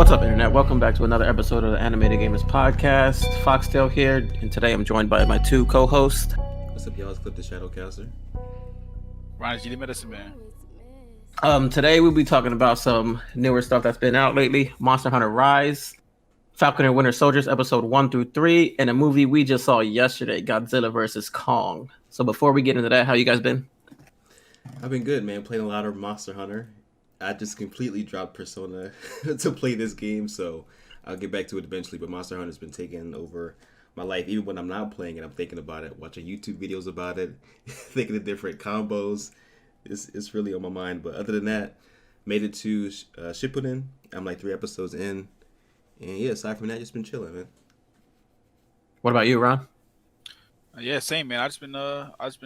What's up, Internet? Welcome back to another episode of the Animated Gamers Podcast. Foxtail here, and today I'm joined by my two co-hosts. What's up, y'all? It's Clip the Shadowcaster. Ryan G, the Medicine Man. Today we'll be talking about some newer stuff that's been out lately. Monster Hunter Rise, Falcon and Winter Soldiers episode 1 through 3, and a movie we just saw yesterday, Godzilla vs. Kong. So before we get into that, how you guys been? I've been good, man. Playing a lot of Monster Hunter. I just completely dropped Persona to play this game, so I'll get back to it eventually. But Monster Hunter's been taking over my life. Even when I'm not playing it, I'm thinking about it, watching YouTube videos about it, thinking of different combos. It's really on my mind. But other than that, made it to Shippuden. I'm like 3 episodes in. And yeah, aside from that, just been chilling, man. What about you, Ron? Yeah, same, man. I just been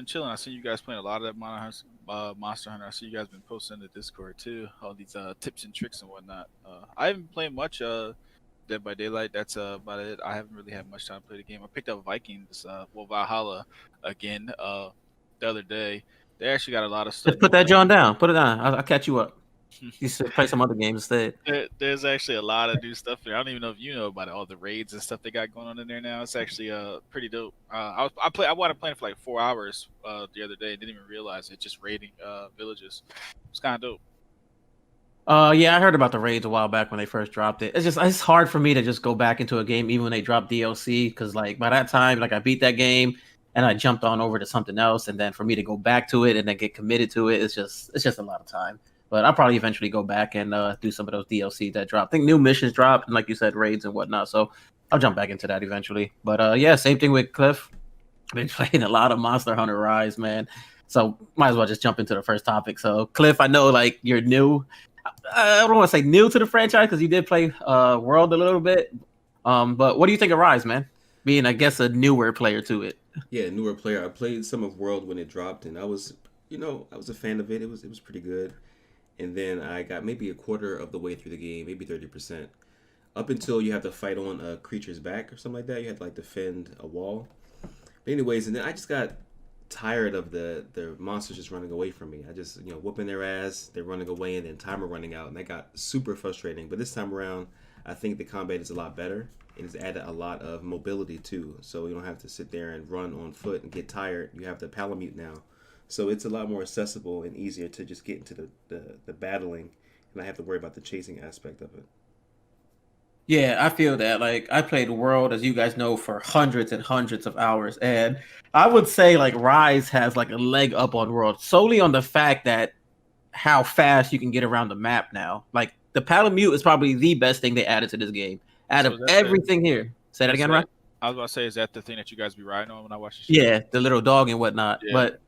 chilling. I see you guys playing a lot of that Monster Hunter. I see you guys been posting in the Discord too, all these tips and tricks and whatnot. I haven't played much Dead by Daylight. That's about it. I haven't really had much time to play the game. I picked up Vikings, Valhalla again the other day. They actually got a lot of stuff. Just put that John down. Put it down. I'll catch you up. You should play some other games instead. There's actually a lot of new stuff there. I don't even know if you know about it, all the raids and stuff they got going on in there now. It's actually pretty dope. I wanted to play it for like 4 hours the other day. Didn't even realize it. Just raiding villages. It's kind of dope. Yeah, I heard about the raids a while back when they first dropped it. It's hard for me to just go back into a game even when they drop DLC, because like by that time, like I beat that game and I jumped on over to something else, and then for me to go back to it and then get committed to it, it's just a lot of time. But I'll probably eventually go back and do some of those DLC that drop. I think new missions drop, and like you said, raids and whatnot. So I'll jump back into that eventually. But yeah, same thing with Cliff. I've been playing a lot of Monster Hunter Rise, man. So might as well just jump into the first topic. So Cliff, I know like you're new. I don't want to say new to the franchise because you did play World a little bit. But what do you think of Rise, man? Being, I guess, a newer player to it. Yeah, newer player. I played some of World when it dropped, and I was a fan of it. It was pretty good. And then I got maybe a quarter of the way through the game, maybe 30%. Up until you have to fight on a creature's back or something like that. You had to like defend a wall. But anyways, and then I just got tired of the monsters just running away from me. I just, whooping their ass, they're running away, and then timer running out. And that got super frustrating. But this time around, I think the combat is a lot better. And it's added a lot of mobility too. So you don't have to sit there and run on foot and get tired. You have the Palamute now. So it's a lot more accessible and easier to just get into the battling and not have to worry about the chasing aspect of it. Yeah, I feel that. Like, I played World, as you guys know, for hundreds and hundreds of hours. And I would say, like, Rise has, like, a leg up on World solely on the fact that how fast you can get around the map now. Like, the Palamute is probably the best thing they added to this game. Out of everything here. Say that again, Ryan? I was about to say, is that the thing that you guys be riding on when I watch the show? Yeah, the little dog and whatnot. Yeah. But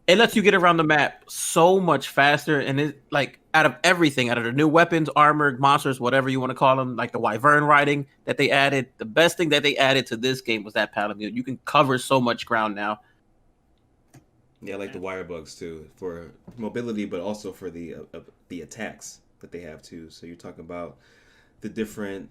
it lets you get around the map so much faster, and it's like out of everything, out of the new weapons, armor, monsters, whatever you want to call them, like the Wyvern riding that they added, the best thing that they added to this game was that Palamute. You can cover so much ground now. Yeah, I like the wire bugs too for mobility, but also for the attacks that they have too. So you're talking about the different,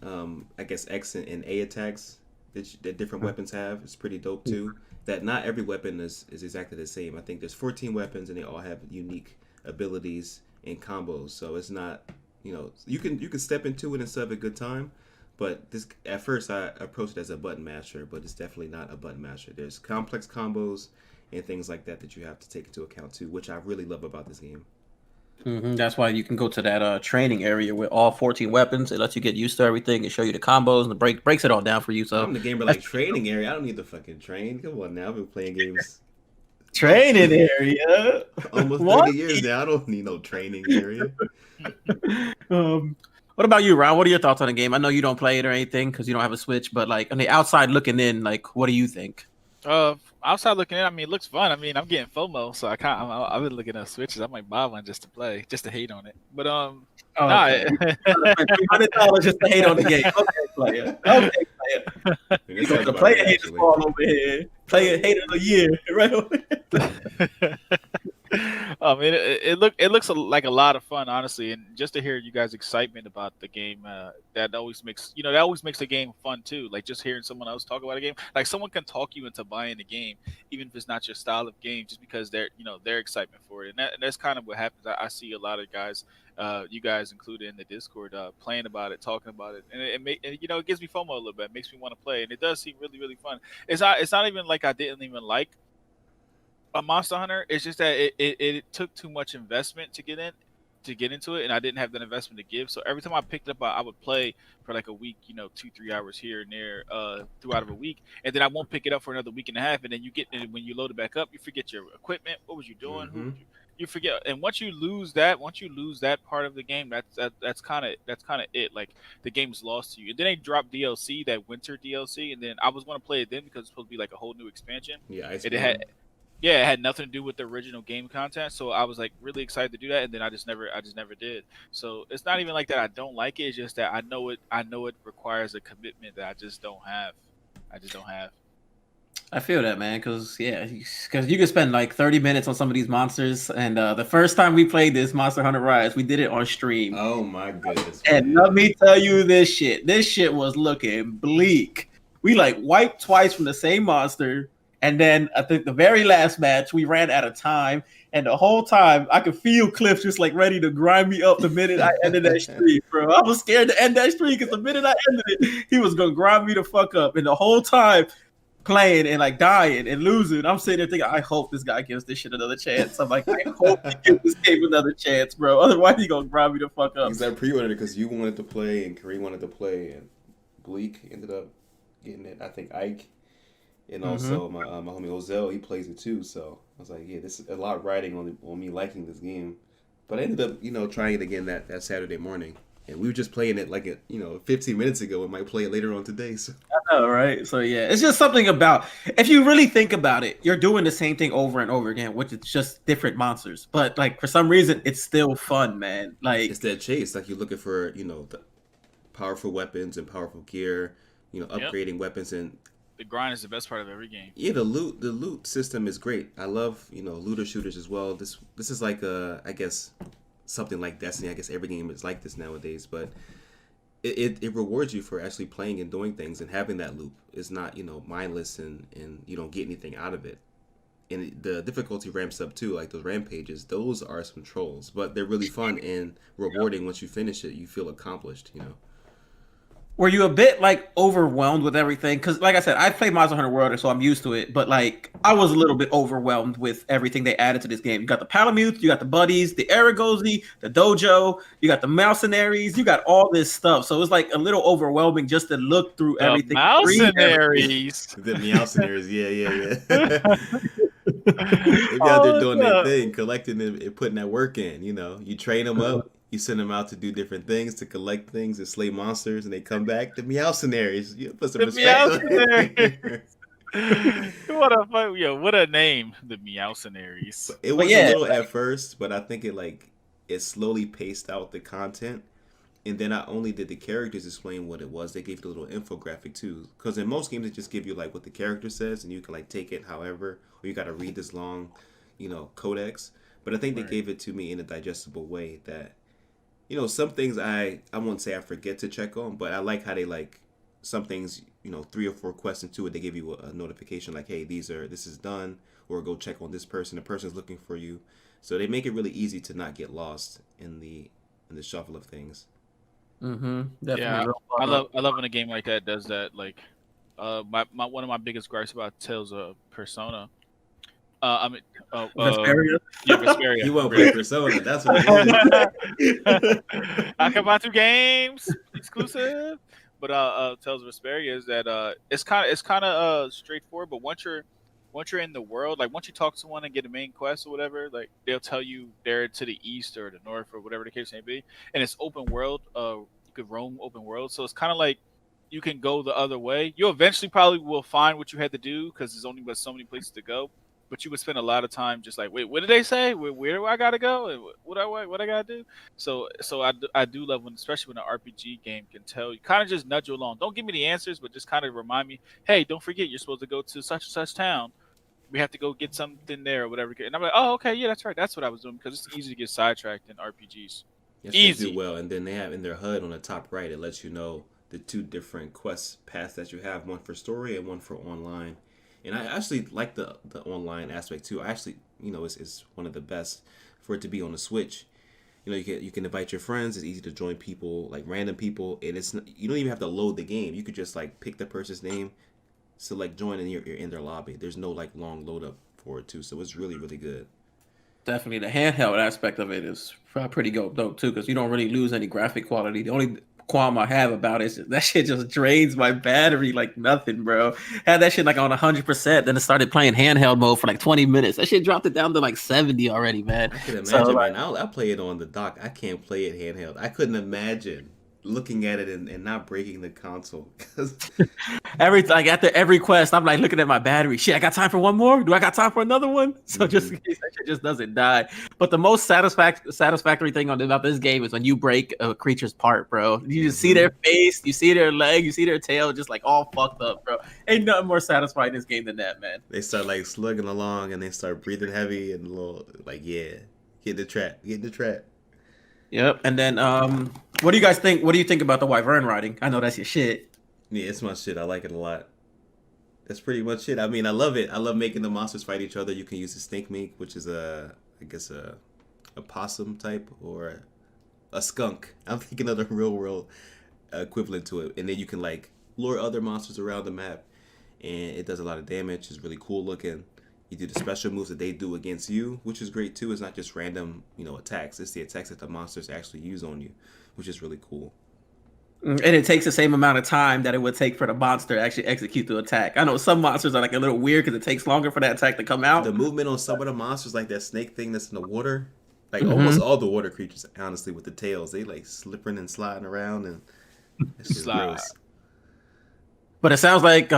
I guess, X and A attacks that different weapons have. It's pretty dope too. That not every weapon is exactly the same. I think there's 14 weapons and they all have unique abilities and combos. So it's not, you can step into it and still have a good time. But this, at first I approached it as a button masher, but it's definitely not a button masher. There's complex combos and things like that you have to take into account too, which I really love about this game. Mm-hmm. That's why you can go to that training area with all 14 weapons. It lets you get used to everything and show you the combos and breaks it all down for you. So I'm the gamer like training area. I don't need to fucking train. Come on now, I've been playing games. Training area. Almost 30 years now. I don't need no training area. What about you, Ron? What are your thoughts on the game? I know you don't play it or anything because you don't have a Switch, but like on the outside looking in, like what do you think? Outside looking in, I mean, it looks fun. I mean, I'm getting FOMO, so I've been looking at Switches. I might buy one just to play, just to hate on it. But $300 just to hate on the game. Okay, player. Okay, player. You got the player haters fall over here. Player hater of the year, right over here. It looks like a lot of fun, honestly, and just to hear you guys' excitement about the game, that always makes that always makes the game fun too. Like just hearing someone else talk about a game, like someone can talk you into buying the game, even if it's not your style of game, just because their excitement for it, and that's kind of what happens. I see a lot of guys, you guys included in the Discord, playing about it, talking about it, and it gives me FOMO a little bit, it makes me want to play, and it does seem really really fun. It's not even like I didn't even like a Monster Hunter. It's just that it took too much investment to get into it, and I didn't have that investment to give. So every time I picked it up, I would play for like a week, 2-3 hours here and there, throughout of a week, and then I won't pick it up for another week and a half, and then and when you load it back up, you forget your equipment. What was you doing? Who Mm-hmm. you forget, and once you lose that part of the game, that's kind of it. Like the game is lost to you. And then they dropped DLC, that winter DLC, and then I was going to play it then because it's supposed to be like a whole new expansion. Yeah, It had yeah, it had nothing to do with the original game content. So I was like really excited to do that, and then I just never did. So it's not even like that I don't like it. It's just that I know it requires a commitment that I just don't have. I just don't have. I feel that, man, because you can spend like 30 minutes on some of these monsters. And the first time we played this Monster Hunter Rise, we did it on stream. Oh my goodness. And let me tell you this shit. This shit was looking bleak. We like wiped twice from the same monster. And then I think the very last match, we ran out of time. And the whole time, I could feel Cliff just like ready to grind me up the minute I ended that stream, bro. I was scared to end that stream because the minute I ended it, he was going to grind me the fuck up. And the whole time, playing and like dying and losing, I'm sitting there thinking, I hope this guy gives this shit another chance. I'm like, I hope he gives this game another chance, bro. Otherwise, he going to grind me the fuck up. Because I pre-ordered it because you wanted to play and Kareem wanted to play, and Bleak ended up getting it. I think Ike. And also my homie Ozell, he plays it too. So I was like, yeah, this is a lot riding on me liking this game. But I ended up, trying it again that Saturday morning. And we were just playing it like 15 minutes ago. We might play it later on today. So. I know, right? So yeah, it's just something about, if you really think about it, you're doing the same thing over and over again, which is just different monsters. But like for some reason, it's still fun, man. Like it's that chase. Like you're looking for, the powerful weapons and powerful gear, upgrading weapons, and The grind is the best part of every game. yeah, the loot system is great. I love, looter shooters as well. This is like I guess something like Destiny. I guess every game is like this nowadays, but it rewards you for actually playing and doing things and having that loop. It's not, mindless and you don't get anything out of it. And the difficulty ramps up too, like those rampages. Those are some trolls, but they're really fun and rewarding. Once you finish it, you feel accomplished. were you a bit like overwhelmed with everything? Because like I said, I played Monster Hunter World, so I'm used to it. But like, I was a little bit overwhelmed with everything they added to this game. You got the Palamutes, you got the buddies, the Aragozi, the dojo, you got the mercenaries, you got all this stuff. So it was like a little overwhelming just to look through everything. Mercenaries. The Meowcenaries, yeah. They be out there doing their thing, collecting and putting that work in. You train them up. You send them out to do different things, to collect things and slay monsters, and they come back. The Meowcenaries. You put some respect on it. What a name, the Meowcenaries. It was a little at first, but I think it slowly paced out the content. And then not only did the characters explain what it was, they gave you a little infographic too. Because in most games, they just give you like what the character says, and you can like take it however, or you got to read this long, codex. But I think they gave it to me in a digestible way that, some things I won't say I forget to check on, but I like how they like some things, 3 or 4 quests into it, they give you a notification like, hey, this is done, or go check on this person. The person's looking for you. So they make it really easy to not get lost in the shuffle of things. Definitely. Yeah, I love when a game like that does that. Like, one of my biggest gripes about Tales of Persona. Vesperia? Yeah, Vesperia. You won't play Persona. That's what it is. I can buy 2 games exclusive. But Tales of Vesperia is that it's kind of straightforward. But once you're in the world, like once you talk to someone and get a main quest or whatever, like they'll tell you they're to the east or the north or whatever the case may be, and it's open world. You could roam open world, so it's kind of like you can go the other way. You eventually probably will find what you had to do because there's only but so many places to go. But you would spend a lot of time just like, wait, what did they say? Where do I gotta go? What I gotta do? So I do love when, especially when an RPG game can tell you, kind of just nudge you along. Don't give me the answers, but just kind of remind me, hey, don't forget you're supposed to go to such and such town. we have to go get something there or whatever. And I'm like, oh, okay, yeah, that's right. That's what I was doing because it's easy to get sidetracked in RPGs. Yes, they do Easy. well. And then they have in their HUD on the top right, it lets you know the two different quest paths that you have, one for story and one for online. And I actually like the online aspect too. I actually, it's one of the best for it to be on the Switch. You can invite your friends. It's easy to join people, like random people, and you don't even have to load the game. You could just like pick the person's name, select join, and you're in their lobby. There's no like long load up for it too, so it's really really good. Definitely, the handheld aspect of it is pretty dope too, because you don't really lose any graphic quality. The only qualm I have about it is that shit just drains my battery like nothing, bro. Had that shit like on 100%, then it started playing handheld mode for like 20 minutes. That shit dropped it down to like 70 already, man. I can imagine, So, man. I play it on the dock. I can't play it handheld. I couldn't imagine looking at it and not breaking the console. 'Cause after every quest, I'm like looking at my battery. Shit, I got time for one more? Do I got time for another one? So just in case that shit just doesn't die. But the most satisfactory thing about this game is when you break a creature's part, bro. You just see their face, you see their leg, you see their tail, just like all fucked up, bro. Ain't nothing more satisfying in this game than that, man. they start like slugging along and they start breathing heavy and a little like get the trap. Yep. And then what do you guys think? What do you think about the wyvern riding? I know that's your shit. Yeah, it's my shit. I like it a lot. That's pretty much it. I mean, I love it. I love making the monsters fight each other. You can use the snake meat, which is I guess a possum type or a skunk. I'm thinking of the real world equivalent to it. And then you can like lure other monsters around the map, and it does a lot of damage. It's really cool looking. You do the special moves that they do against you, which is great too. It's not just random, attacks. It's the attacks that the monsters actually use on you, which is really cool. And it takes the same amount of time that it would take for the monster to actually execute the attack. I know some monsters are like a little weird because it takes longer for that attack to come out. The movement on some of the monsters, like that snake thing that's in the water, like almost all the water creatures, honestly, with the tails, they like slipping and sliding around, and it's just gross. But it sounds like,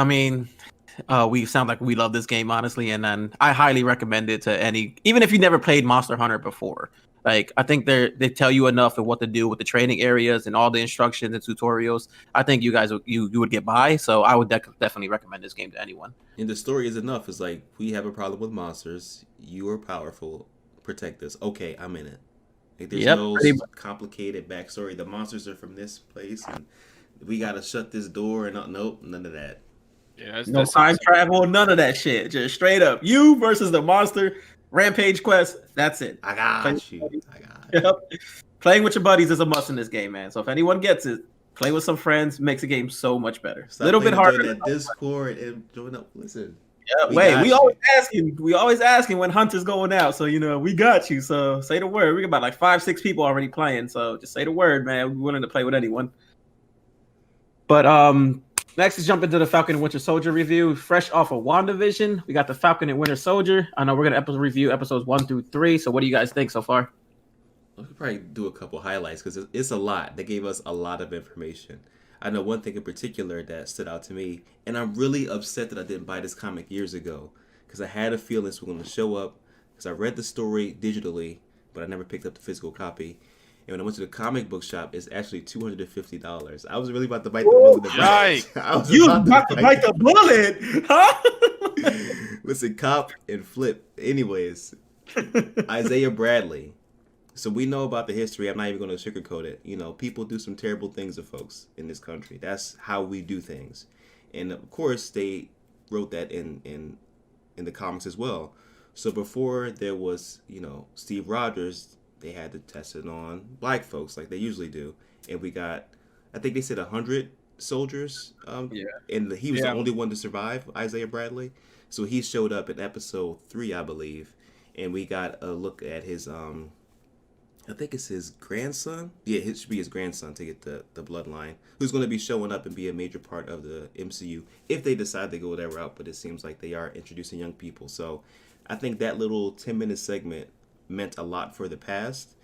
we sound like we love this game, honestly, and then I highly recommend it to even if you never played Monster Hunter before. Like, I think they tell you enough of what to do with the training areas and all the instructions and tutorials. I think you guys you would get by. So I would definitely recommend this game to anyone. And the story is enough. It's like, we have a problem with monsters. You are powerful. Protect us. Okay, I'm in it. Like, there's no complicated backstory. The monsters are from this place, and we gotta shut this door. And nope, none of that. Yeah, no time travel, none of that shit. Just straight up, you versus the monster. Rampage quest, that's it. I got you. Yep. Playing with your buddies is a must in this game, man. So if anyone gets it, play with some friends, makes the game so much better. A little bit harder. That Discord and join up. Listen. Yeah, we always asking when Hunter's going out. So we got you. So say the word. We got about like 5-6 people already playing. So just say the word, man. We're willing to play with anyone. But next is jump into the Falcon and Winter Soldier review. Fresh off of WandaVision, we got the Falcon and Winter Soldier. I know we're going to review episodes 1 through 3. So what do you guys think so far? We could probably do a couple highlights because it's a lot. They gave us a lot of information. I know one thing in particular that stood out to me, and I'm really upset that I didn't buy this comic years ago because I had a feeling this was going to show up because I read the story digitally, but I never picked up the physical copy. And when I went to the comic book shop, it's actually $250. I was really about to bite the bullet. You about to bite the bullet, huh? Listen, cop and flip. Anyways, Isaiah Bradley. So we know about the history. I'm not even going to sugarcoat it. People do some terrible things to folks in this country. That's how we do things. And of course, they wrote that in the comics as well. So before there was, Steve Rogers, they had to test it on black folks like they usually do. And we got, I think they said 100 soldiers. And he was the only one to survive, Isaiah Bradley. So he showed up in episode 3, I believe. And we got a look at his, I think it's his grandson. Yeah, it should be his grandson to get the bloodline, who's going to be showing up and be a major part of the MCU if they decide to go that route. But it seems like they are introducing young people. So I think that little 10-minute segment meant a lot for the past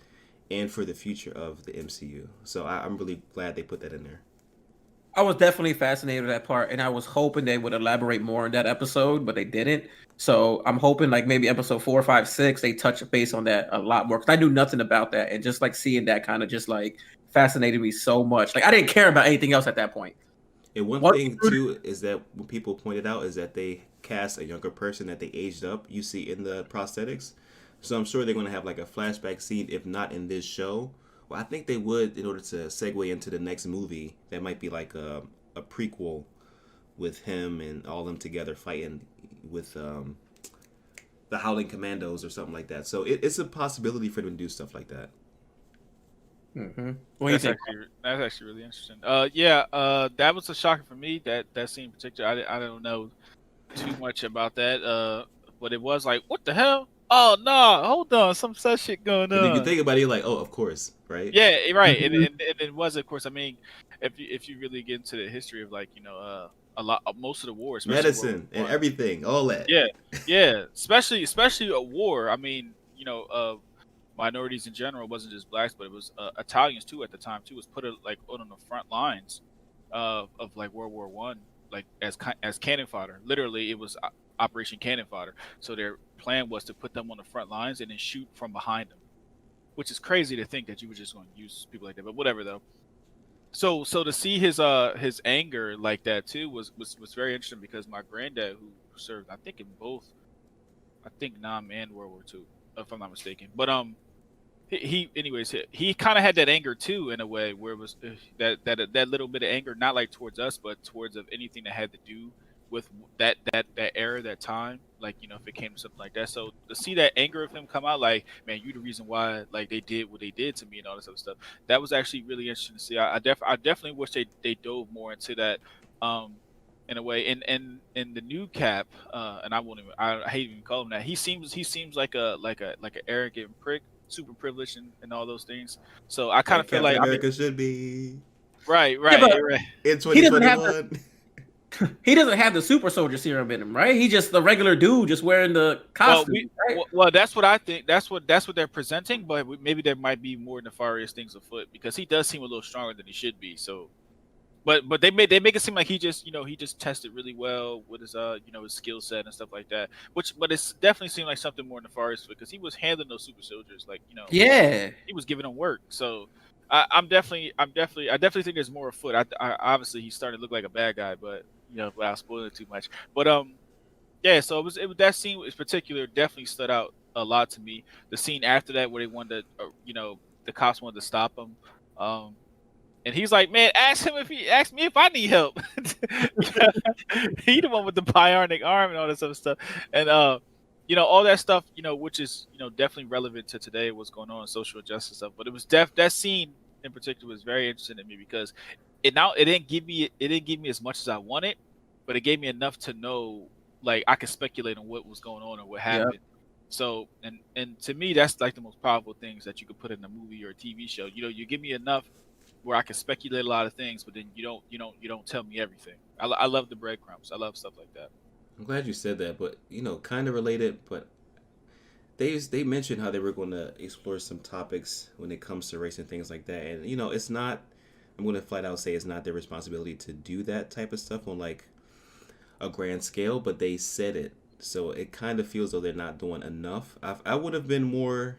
and for the future of the MCU. So I'm really glad they put that in there. I was definitely fascinated with that part, and I was hoping they would elaborate more in that episode, but they didn't. So I'm hoping like maybe episode 4, 5, 6, they touch base on that a lot more, because I knew nothing about that, and just like seeing that kind of just like fascinated me so much. Like I didn't care about anything else at that point. And one What? thing too is that when people pointed out is that they cast a younger person that they aged up. You see in the prosthetics, so I'm sure they're going to have like a flashback scene, if not in this show. Well, I think they would in order to segue into the next movie. That might be like a prequel with him and all them together fighting with the Howling Commandos or something like that. So it's a possibility for them to do stuff like that. Mm-hmm. What do you think? That's actually really interesting. Yeah, that was a shocker for me. That scene in particular, I don't know too much about that. But it was like, what the hell? Oh no, hold on, some such shit going And then you on. think about it, you're like, oh, of course, right? Yeah, right, and, Mhm. and and it was, of course. I mean, if you really get into the history of, like, a lot, most of the war, especially World Medicine War and One. everything, all that. Yeah, yeah, especially a war. I mean, minorities in general, wasn't just blacks, but it was Italians too at the time too. Was put like on the front lines of like World War One, like as cannon fodder. Literally, it was Operation Cannon Fodder. So their plan was to put them on the front lines and then shoot from behind them, which is crazy to think that you were just going to use people like that. But whatever though. So to see his anger like that too was very interesting, because my granddad, who served, I think in both, I think Nam and World War Two, if I'm not mistaken. But anyways, he kind of had that anger too, in a way, where it was that little bit of anger, not like towards us, but towards of anything that had to do with that era, that time, like, if it came to something like that. So to see that anger of him come out, like, man, you the reason why, like, they did what they did to me and all this other stuff, that was actually really interesting to see. I definitely wish they dove more into that, in a way. In the new Cap, and I hate even call him that. He seems like an arrogant prick, super privileged, and all those things. So I kind Like of feel Captain like, I mean, America should be right, Yeah, but right. in he doesn't have 2021. he doesn't have the super soldier serum in him, right? He's just the regular dude, just wearing the Well, costume. Right? that's what I think. That's what they're presenting. But maybe there might be more nefarious things afoot, because he does seem a little stronger than he should be. So, but they make it seem like he just tested really well with his skill set and stuff like that. But it's definitely seemed like something more nefarious, because he was handling those super soldiers, like, Yeah. he was giving them work. So I definitely think there's more afoot. I obviously he's starting to look like a bad guy, but without spoiling it too much. But yeah, so that scene in particular definitely stood out a lot to me. The scene after that, where they wanted to, the cops wanted to stop him, and he's like, "Man, ask me if I need help." He the one with the bionic arm and all this other stuff, and all that stuff, which is definitely relevant to today, what's going on in social justice stuff. But it was that scene in particular was very interesting to me, because it didn't give me as much as I wanted, but it gave me enough to know, like, I could speculate on what was going on or what Yeah. happened. So, and to me, that's like the most powerful things that you could put in a movie or a TV show. You give me enough where I can speculate a lot of things, but then you don't tell me everything. I love the breadcrumbs. I love stuff like that. I'm glad you said that, but kind of related. But they mentioned how they were going to explore some topics when it comes to race and things like that, and it's not. I'm going to flat out say it's not their responsibility to do that type of stuff on like a grand scale, but they said it, so it kind of feels though they're not doing enough. I would have been more.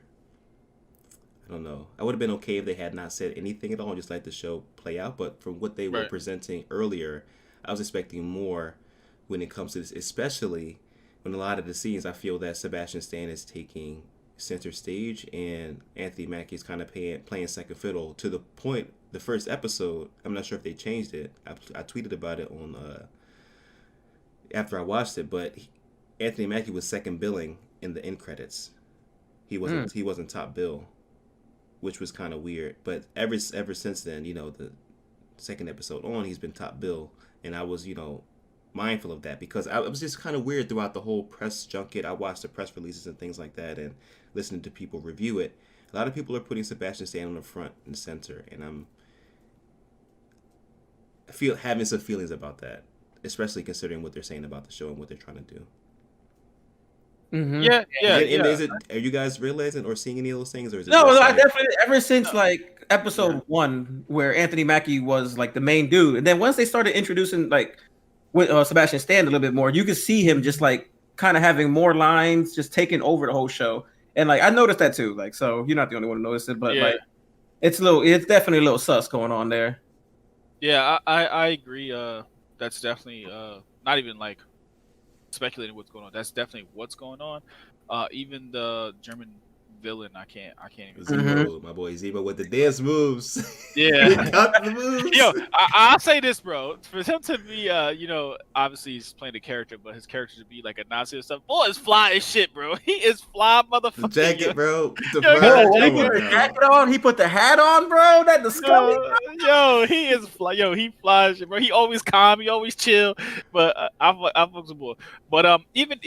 I don't know. I would have been okay if they had not said anything at all, and just let the show play out. But from what they were Right. presenting earlier, I was expecting more when it comes to this, especially when a lot of the scenes I feel that Sebastian Stan is taking center stage and Anthony Mackie is kind of playing second fiddle to the point. The first episode, I'm not sure if they changed it. I tweeted about it on after I watched it, but Anthony Mackie was second billing in the end credits. He wasn't top bill, which was kind of weird. But ever since then, the second episode on, he's been top bill, and I was mindful of that, because it was just kind of weird throughout the whole press junket. I watched the press releases and things like that, and listening to people review it. A lot of people are putting Sebastian Stan on the front and center, and I feel having some feelings about that, especially considering what they're saying about the show and what they're trying to do. Mm-hmm. Yeah, yeah, And yeah. is it? Are you guys realizing or seeing any of those things, or is it No, just I like, definitely ever since like episode Yeah. 1, where Anthony Mackie was like the main dude, and then once they started introducing like with Sebastian Stan a little bit more, you could see him just like kind of having more lines, just taking over the whole show. And like I noticed that too. Like, so you're not the only one to notice it, but Yeah. like it's definitely a little sus going on there. Yeah, I agree. that's definitely not even like speculating what's going on. That's definitely what's going on. Even the German villain, I can't even. Zemo, my boy Zemo with the dance moves. Yeah. He got the moves. Yo, I'll say this, bro. For him to be, obviously he's playing the character, but his character to be like a Nazi or something. Boy, is fly as shit, bro. He is fly, motherfucker. The jacket, bro. The Yo, fur. When he Come put on the now. jacket on, he put the hat on, bro. That disgusting. Yo, he is fly. Yo, he flies, shit, bro. He always calm. He always chill. But I fucks with boy. But even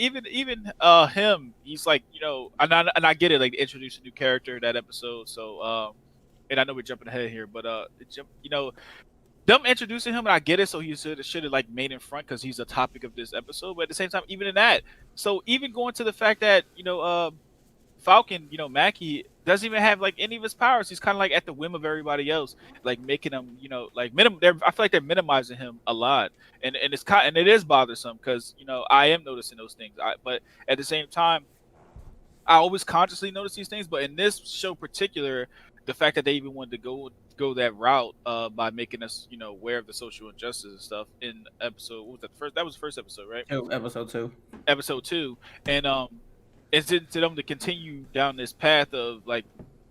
him, he's like, and I get it. Like introduce a new character that episode. So and I know we're jumping ahead here, but them introducing him, and I get it. So he should have like made in front because he's the topic of this episode. But at the same time, even in that, so even going to the fact that Falcon, Mackie doesn't even have like any of his powers. He's kind of like at the whim of everybody else, like making him, like I feel like they're minimizing him a lot, and it is bothersome because I am noticing those things. But at the same time, I always consciously notice these things. But in this show particular, the fact that they even wanted to go that route by making us aware of the social injustice and stuff in episode, what was that, that was the first episode, right? Episode 2, and it's to them to continue down this path of like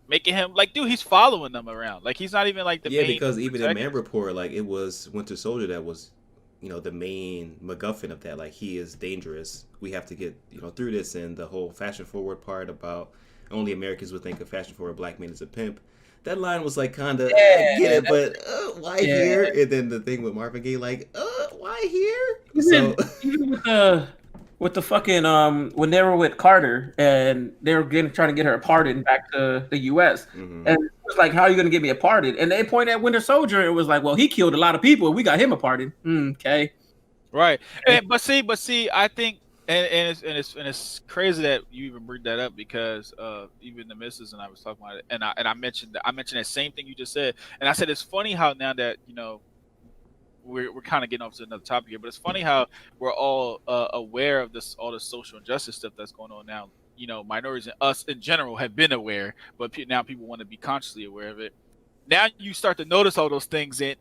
making him like, dude, he's following them around, like he's not even like the main because even in Man protagonist. Report, like it was Winter Soldier that was the main MacGuffin of that. Like he is dangerous. We have to get through this, and the whole fashion forward part about only Americans would think a fashion forward black man is a pimp. That line was like kind of, I get it, but why here? And then the thing with Marvin Gaye, like, why here? Even with the fucking when they were with Carter and they were trying to get her a pardon back to the U.S. Mhm. And it was like, how are you going to get me a pardon? And they pointed at Winter Soldier. It was like, well, he killed a lot of people. We got him a pardon. Okay, Right. But see, I think, and it's crazy that you even bring that up because even the missus and I was talking about it, and I mentioned that same thing you just said, and I said it's funny how now that we're kind of getting off to another topic here, but it's funny how we're all aware of all the social injustice stuff that's going on now. Minorities and us in general have been aware, but now people want to be consciously aware of it. Now you start to notice all those things in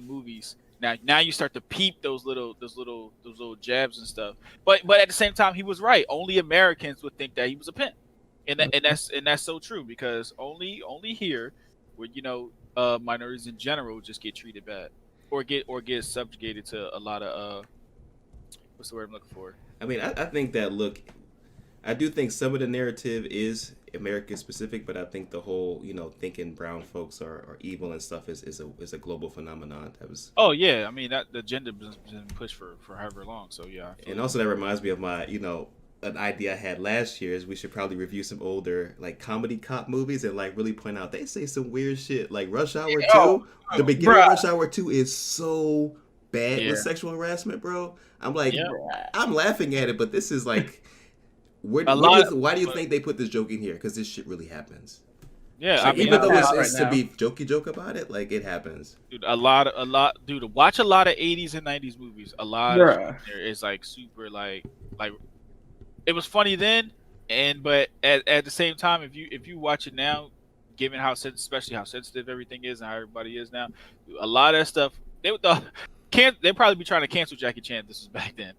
movies. Now you start to peep those little jabs and stuff. But at the same time, he was right. Only Americans would think that he was a pimp, and that's so true because only here would minorities in general just get treated bad or get subjugated to a lot of what's the word I'm looking for? I mean, I think that I do think some of the narrative is American specific, but I think the whole thinking brown folks are evil and stuff is a global phenomenon. That was. Oh yeah, I mean that the agenda has been pushed for however long. So yeah. And also that reminds me of my an idea I had last year is we should probably review some older like comedy cop movies and like really point out they say some weird shit like Rush Hour 2. The beginning of Rush Hour 2 is so bad with sexual harassment, bro. I'm like, I'm laughing at it, but this is like, why do you think they put this joke in here? Because this shit really happens. Yeah, so even though it's to be joke about it, like it happens. Dude, a lot. Dude, watch a lot of 80s and 90s movies. A lot of there is like super like it was funny then, but at the same time, if you watch it now, given especially how sensitive everything is and how everybody is now, a lot of that stuff they'd probably be trying to cancel Jackie Chan. This was back then.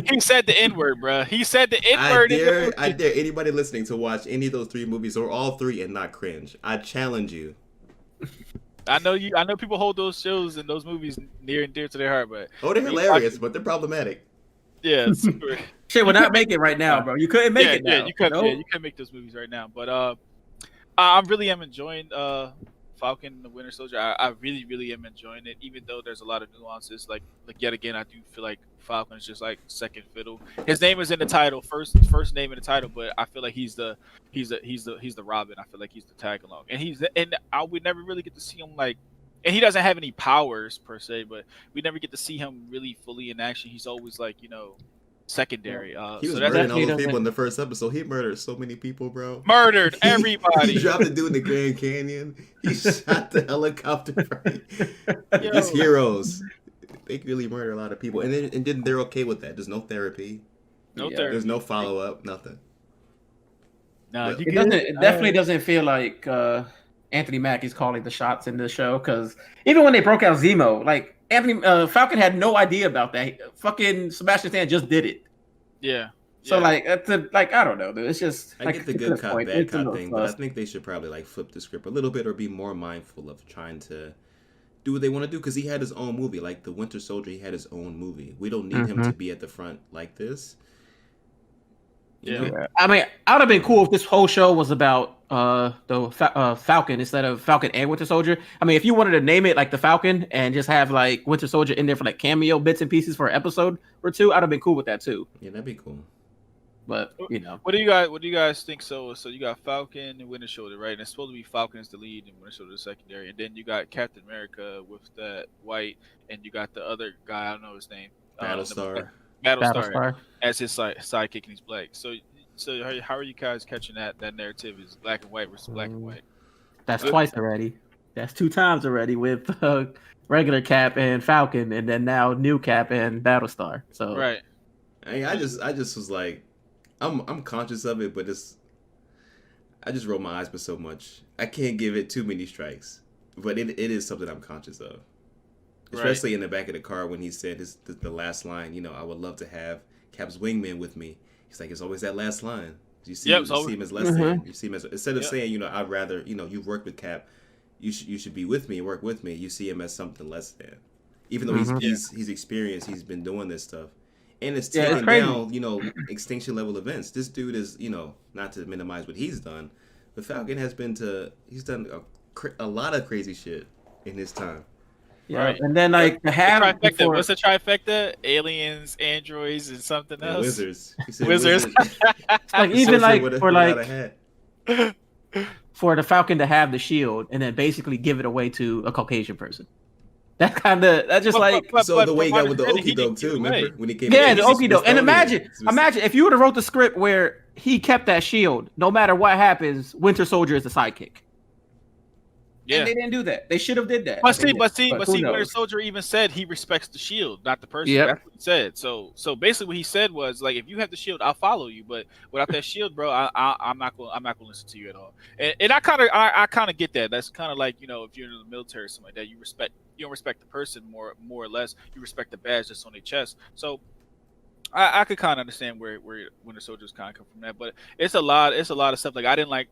He said the N-word, bro. He said the N-word. I dare anybody listening to watch any of those 3 movies or all 3 and not cringe. I challenge you. I know people hold those shows and those movies near and dear to their heart, but they're hilarious, but they're problematic. Yeah, super. Shit, we're not making it right now, bro. You couldn't make it now. Yeah, you couldn't make those movies right now. But I really am enjoying Falcon the Winter Soldier. I really, really am enjoying it, even though there's a lot of nuances. Like yet again, I do feel like Falcon is just like second fiddle. His name is in the title, first name in the title, but I feel like he's the Robin. I feel like he's the tag along, and I would never really get to see him like. And he doesn't have any powers per se, but we never get to see him really fully in action. He's always like secondary. He was murdering all those people in the first episode. He murdered so many people, bro. Murdered everybody. He dropped the dude in the Grand Canyon. He shot the helicopter. These heroes, they really murder a lot of people, and then they're okay with that. There's no therapy. Therapy. There's no follow up. Nothing. No, it definitely doesn't feel like Anthony Mackie's calling the shots in this show, because even when they broke out Zemo, like Falcon had no idea about that. Fucking Sebastian Stan just did it. Yeah. So Yeah. like, I don't know, dude. It's just I like get the good cop, bad cop thing, but I think they should probably like flip the script a little bit or be more mindful of trying to do what they want to do because he had his own movie, like the Winter Soldier. He had his own movie. We don't need him to be at the front like this. You know? Yeah. I mean, I would have been cool if this whole show was about the Falcon instead of Falcon and Winter Soldier. I mean, if you wanted to name it like the Falcon and just have like Winter Soldier in there for like cameo bits and pieces for an episode or two, I'd have been cool with that too. Yeah, that'd be cool. But you know, what do you guys think? So you got Falcon and Winter Soldier, right? And it's supposed to be Falcon is the lead and Winter Soldier the secondary, and then you got Captain America with that white, and you got the other guy, I don't know his name, Battlestar. Battlestar as his sidekick, and he's black. So how are you guys catching that narrative is black and white versus black and white? That's twice already. That's 2 times already with regular Cap and Falcon, and then now new Cap and Battlestar. So right. I just was like, I'm conscious of it, but I just roll my eyes with so much. I can't give it too many strikes, but it is something I'm conscious of. Especially in the back of the car when he said the last line, you know, I would love to have Cap's wingman with me. He's like, it's always that last line. You see, you see him as less than. You see him as instead of saying, you know, I'd rather, you know, you've worked with Cap, you should be with me, work with me. You see him as something less than, even though he's experienced, he's been doing this stuff, and it's taking down, you know, extinction level events. This dude is, you know, not to minimize what he's done, but Falcon he's done a lot of crazy shit in his time. Yeah, right. And then like the trifecta. What's the trifecta? Aliens, androids, and something else. Wizards. Wizards. Like even like for like for the Falcon to have the shield and then basically give it away to a Caucasian person. That's just so the way he got with the okie doke too. Remember when he came? Yeah, the okie doke. And imagine if you would have wrote the script where he kept that shield, no matter what happens, Winter Soldier is the sidekick. Yeah, and they didn't do that. They should have did that. But see, Winter Soldier even said he respects the shield, not the person. Yep. That's what he said. So basically, what he said was like, if you have the shield, I'll follow you. But without that shield, bro, I'm not gonna listen to you at all. And I kind of get that. That's kind of like, you know, if you're in the military or something like that, you don't respect the person more or less. You respect the badge that's on their chest. So I could kind of understand where Winter Soldier's kind of come from that, but it's a lot of stuff. Like I didn't like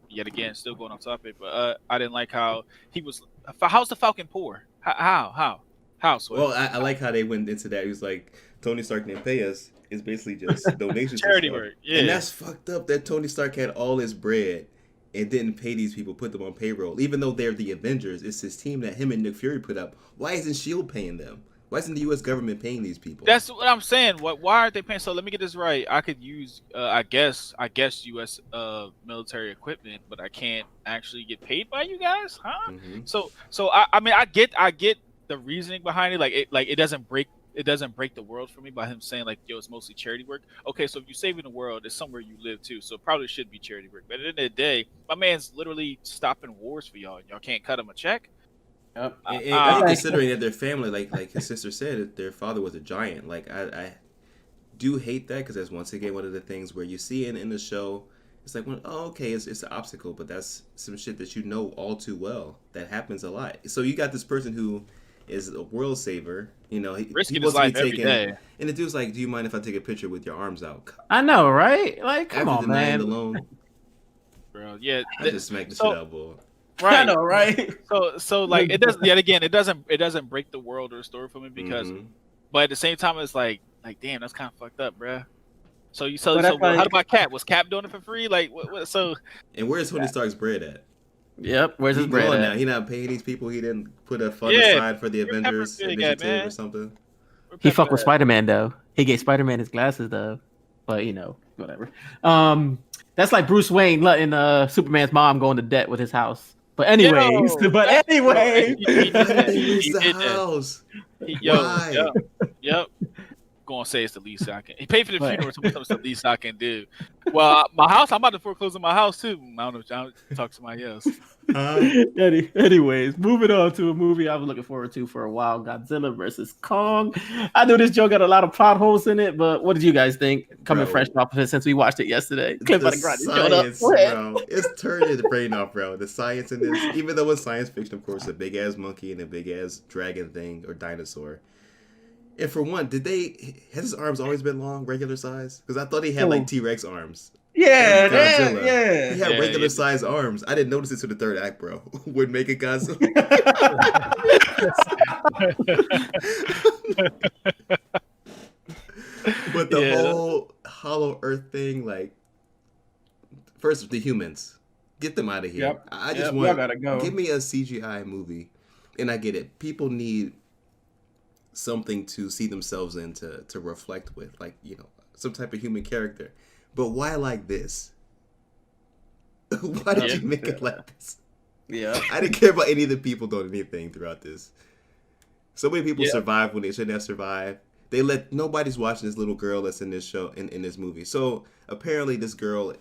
yet again, still going off topic, but I didn't like how he was. How's the Falcon poor? How? Well, I like how they went into that. He was like, Tony Stark didn't pay us. It's basically just donations, charity work. Yeah, and that's fucked up. That Tony Stark had all his bread and didn't pay these people, put them on payroll, even though they're the Avengers. It's his team that him and Nick Fury put up. Why isn't Shield paying them? Why isn't the U.S. government paying these people? That's what I'm saying. Why aren't they paying? So let me get this right. I could use, I guess U.S. Military equipment, but I can't actually get paid by you guys, huh? Mm-hmm. So I mean, I get the reasoning behind it. It doesn't break the world for me by him saying like, yo, it's mostly charity work. Okay, so if you're saving the world, it's somewhere you live too, so it probably should be charity work. But at the end of the day, my man's literally stopping wars for y'all, and y'all can't cut him a check. Yep. And considering that their family, like his sister said, their father was a giant. Like I do hate that because that's once again one of the things where you see in the show. It's like, it's an obstacle, but that's some shit that you know all too well. That happens a lot. So you got this person who is a world saver. You know, he risking his life every day. And the dude's like, "Do you mind if I take a picture with your arms out?" I know, right? Like, come on, man. Alone, bro. Yeah, I just smacked the shit out, boy. Right. I know, right? So like it doesn't. Yet again, it doesn't break the world or the story for me because, but at the same time, it's like damn, that's kind of fucked up, bruh. So how about Cap? Was Cap doing it for free? Like what? So and where's Tony Stark's bread at? Yep, where's his bread at? Now? He not paying these people. He didn't put a fund aside for the Avengers initiative or something. He fucked with Spider-Man though. He gave Spider-Man his glasses though, but you know, whatever. That's like Bruce Wayne letting Superman's mom go into debt with his house. But anyways, he did the house. Yep. Gonna say it's the least I can. He paid for the funeral. So it's the least I can do. Well, my house. I'm about to foreclose on my house too. I don't know. I'll talk to somebody else. Anyways, moving on to a movie I was looking forward to for a while, Godzilla versus Kong. I know this joke got a lot of plot holes in it, but what did you guys think coming Bro. fresh off of it since we watched it yesterday? Clip The by the grind showed up. science, bro. It's turning the brain off, bro. The science in this, even though it's science fiction, of course, a big ass monkey and a big ass dragon thing or dinosaur. And for one, has his arms always been long, regular size? Because I thought he had like T-Rex arms. Yeah, Godzilla. yeah. He had Yeah, regular yeah. size arms. I didn't notice it to the third act, bro. When making Godzilla. But the whole Hollow Earth thing, like, first the humans, get them out of here. Yep. I just Y'all gotta go. give me a CGI movie, and I get it. People need something to see themselves in to reflect with, like, you know, some type of human character. But why like this? Why did you make it like this? Yeah. I didn't care about any of the people doing anything throughout this. So many people survived when they shouldn't have survived. Nobody's watching this little girl that's in this show, in this movie. So apparently this girl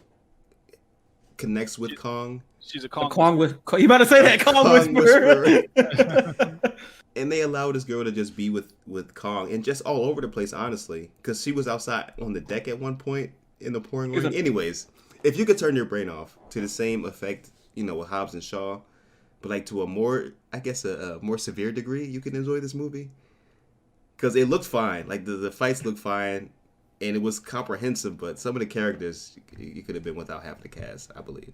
connects with Kong. She's a Kong. You better say that Kong whisperer. And they allow this girl to just be with Kong and just all over the place, honestly, because she was outside on the deck at one point in the pouring rain. Anyways, if you could turn your brain off to the same effect, you know, with Hobbs and Shaw, but like to a more, I guess, a more severe degree, you can enjoy this movie. Because it looked fine. Like, the fights looked fine, and it was comprehensive, but some of the characters, you could have been without half the cast, I believe.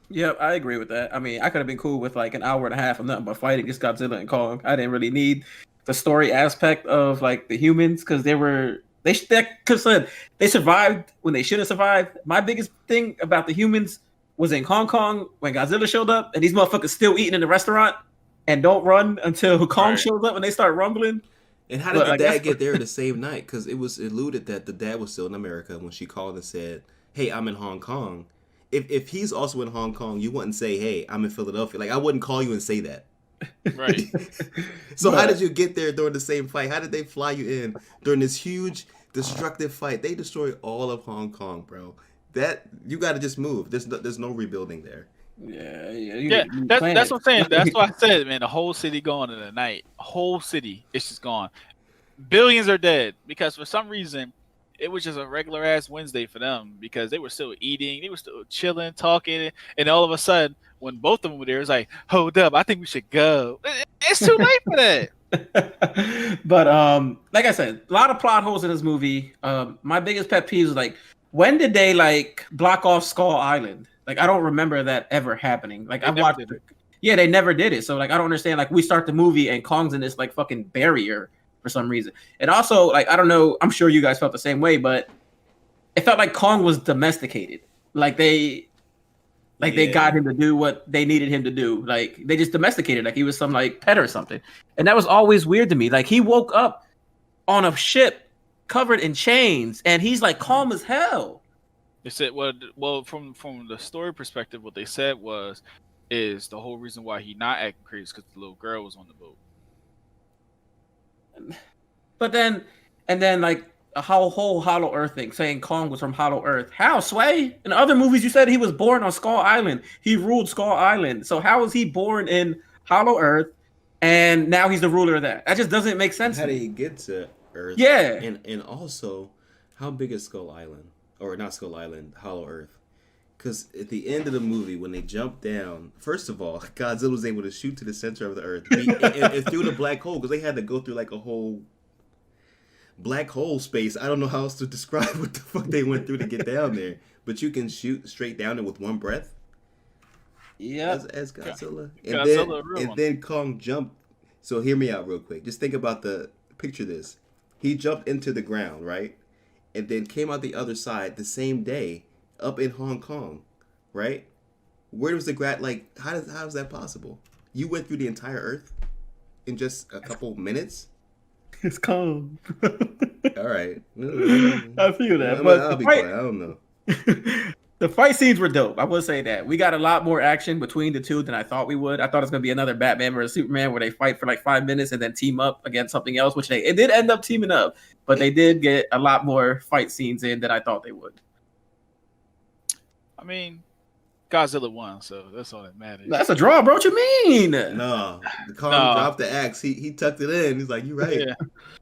Yep, I agree with that. I mean, I could have been cool with like an hour and a half of nothing but fighting against Godzilla and Kong. I didn't really need the story aspect of like the humans because they survived when they should have survived. My biggest thing about the humans was in Hong Kong when Godzilla showed up and these motherfuckers still eating in the restaurant and don't run until Kong shows up and they start rumbling. And how did the dad get there the same night? Because it was alluded that the dad was still in America when she called and said, "Hey, I'm in Hong Kong." If he's also in Hong Kong, you wouldn't say, "Hey, I'm in Philadelphia." Like, I wouldn't call you and say that. Right. So how did you get there during the same fight? How did they fly you in during this huge destructive fight? They destroyed all of Hong Kong, bro. That you got to just move. There's no rebuilding there. That's what I'm saying. That's why I said, man, the whole city gone in the night. Whole city, it's just gone. Billions are dead because for some reason it was just a regular ass Wednesday for them because they were still eating, they were still chilling, talking, and all of a sudden, when both of them were there, it's like, hold up, I think we should go. It's too late for that. But like I said, a lot of plot holes in this movie. My biggest pet peeve is like, when did they like block off Skull Island? Like, I don't remember that ever happening. Like, I watched it. Yeah, they never did it. So like, I don't understand. Like, we start the movie and Kong's in this like fucking barrier for some reason. And also, like, I don't know, I'm sure you guys felt the same way, but it felt like Kong was domesticated. Like they got him to do what they needed him to do. Like, they just domesticated, like he was some like pet or something. And that was always weird to me. Like, he woke up on a ship covered in chains and he's like calm as hell. They said, well, from the story perspective, what they said is the whole reason why he not acting crazy because the little girl was on the boat. But then like a whole Hollow Earth thing, saying Kong was from Hollow Earth. How, Sway? In other movies, you said he was born on Skull Island. He ruled Skull Island. So how was he born in Hollow Earth, and now he's the ruler of that? That just doesn't make sense. How did he get to Earth? Yeah. And also, how big is Skull Island? Or not Skull Island, Hollow Earth. Because at the end of the movie, when they jump down, first of all, Godzilla was able to shoot to the center of the Earth and through the black hole, because they had to go through like a whole black hole space. I don't know how else to describe what the fuck they went through to get down there. But you can shoot straight down there with one breath. Yeah. As Godzilla. And then Kong jumped. So hear me out real quick. Just think about picture this. He jumped into the ground, right? And then came out the other side the same day up in Hong Kong, right? Where was the like, how is that possible? You went through the entire Earth in just a couple minutes? It's Kong. All right. I feel that. I'll be quiet. I don't know. The fight scenes were dope. I will say that. We got a lot more action between the two than I thought we would. I thought it was going to be another Batman versus Superman where they fight for like 5 minutes and then team up against something else, which it did end up teaming up. But they did get a lot more fight scenes in than I thought they would. I mean, Godzilla won, so that's all that matters. That's a draw, bro. What you mean? No, Kong No. dropped the axe. He tucked it in. He's like, "You right." Yeah.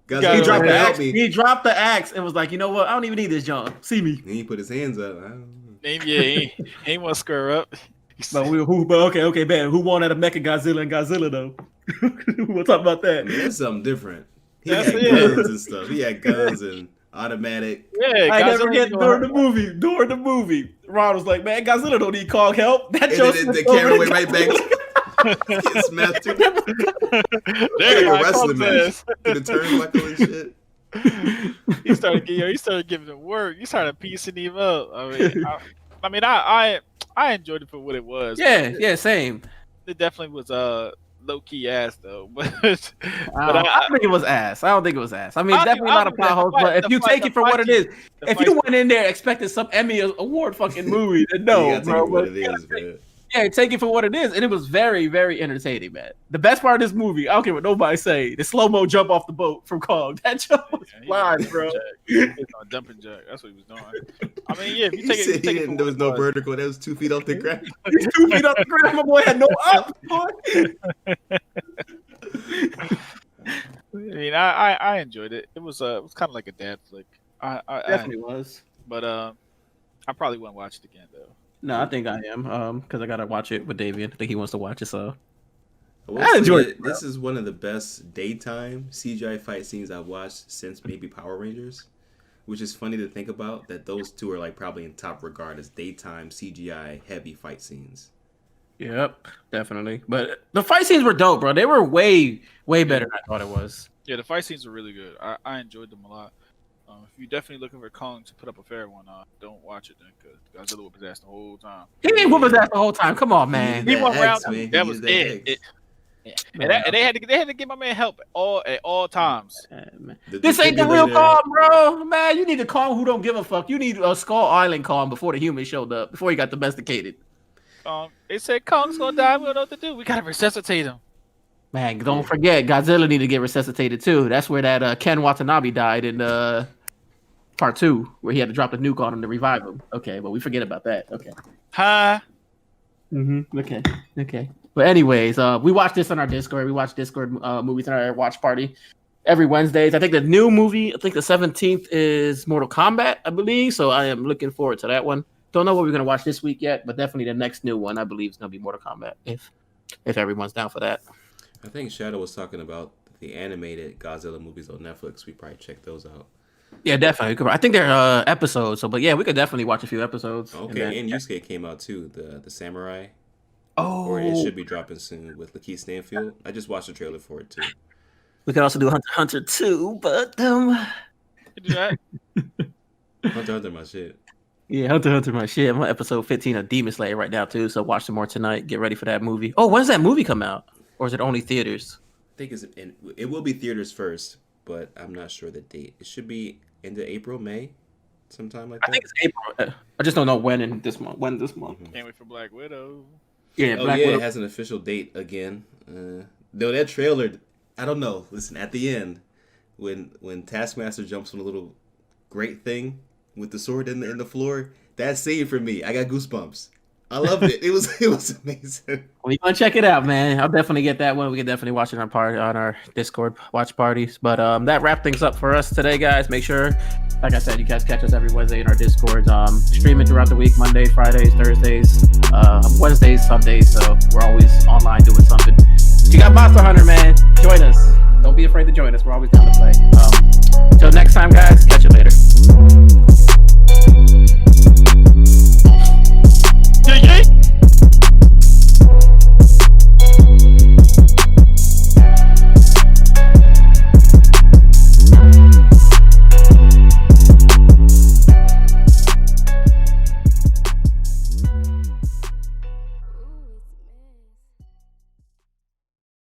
Godzilla He dropped like, the help axe. me. He dropped the axe and was like, you know what? I don't even need this, John. See me. And he put his hands up. I don't know. He ain't want to square up. But okay, man. Who won out of Mecha Godzilla and Godzilla though? We'll talk about I that. mean, that's something different. He That's had it. guns and stuff. He had guns and automatic. Yeah, I never Godzilla get ain't during gonna- the movie. Ron was like, man, Godzilla don't need Kong help. That And joke then the camera went right back. Getting smashed through. There you Like a go, wrestling Kong's match. ass. In the turnbuckle and shit. He started giving him work. You started piecing him up. I enjoyed it for what it was. Yeah, same. It definitely was low key ass though. But I think it was ass. I don't think it was ass. I mean, I definitely think- not a plot hole. But if you take it for what it is, if you went in there expecting some Emmy award fucking movie, then You no, gotta take bro. it for what But it is, man. yeah, take it for what it is, and it was very, very entertaining, man. The best part of this movie, I don't care what nobody say, the slow mo jump off the boat from Kong. That jump was live, bro. He was on a dumping jack. That's what he was doing. I mean, yeah, if you He take said it, you take it for there was what no it was. vertical. That was 2 feet off the ground. He's 2 feet off the ground. My boy had no up. Boy. I mean, I enjoyed it. It was kind of like a dad flick. Definitely was. But I probably wouldn't watch it again though. No, I think I am. Because I gotta watch it with Davian. I think he wants to watch it, so I enjoyed it, This is one of the best daytime CGI fight scenes I've watched since maybe Power Rangers, which is funny to think about that those two are like probably in top regard as daytime CGI heavy fight scenes. yep, definitely. But the fight scenes were dope, bro. They were way better than I thought it was. Yeah, the fight scenes were really good. I enjoyed them a lot. If you're definitely looking for Kong to put up a fair one, don't watch it then, because Godzilla whooped his ass the whole time. He didn't whoop his ass the whole time. Come on, man. He went around. X, man. That He was used that it. X. And they had to get my man help at all times. Man. The This ain't the real defibrillator- Kong, bro. Man, you need a Kong who don't give a fuck. You need a Skull Island Kong before the humans showed up, before he got domesticated. They said Kong's gonna die. We don't know what to do. We gotta resuscitate him. Man, don't forget, Godzilla needed to get resuscitated too. That's where that Ken Watanabe died in part 2, where he had to drop the nuke on him to revive him. Okay, but we forget about that. Okay. Huh? Okay. But anyways, we watch this on our Discord. We watch Discord movies in our watch party every Wednesdays. I think the new movie, I think the 17th is Mortal Kombat, I believe. So I am looking forward to that one. Don't know what we're gonna watch this week yet, but definitely the next new one I believe is gonna be Mortal Kombat if everyone's down for that. I think Shadow was talking about the animated Godzilla movies on Netflix. We probably check those out. Yeah, definitely. I think they're episodes. So, but yeah, we could definitely watch a few episodes. Okay, and Yusuke came out too, the samurai. Oh, Or it should be dropping soon with Lakeith Stanfield. I just watched the trailer for it too. we could also do Hunter x Hunter too, but You do that? Hunter, my shit. yeah, Hunter x Hunter, my shit. I'm on episode 15 of Demon Slayer right now too, so watch some more tonight. Get ready for that movie. Oh, when's that movie come out? Or is it only theaters? I think it will be theaters first, but I'm not sure the date. It should be into April, May, sometime like that. I think it's April. I just don't know when in this month. When this month? Can't wait for Black Widow. Yeah, Oh Black yeah, Widow. it has an official date again. Though that trailer, I don't know. Listen, at the end, when Taskmaster jumps on a little grate thing with the sword in the floor, that scene for me, I got goosebumps. I loved it. It was amazing. We gonna check it out, man. I'll definitely get that one. We can definitely watch it on our Discord watch parties. But that wraps things up for us today, guys. Make sure, like I said, you guys catch us every Wednesday in our Discord. Streaming throughout the week, Monday, Fridays, Thursdays, Wednesdays, Sundays. So we're always online doing something. If you got Monster Hunter, man, join us. Don't be afraid to join us. We're always down to play. Until next time, guys.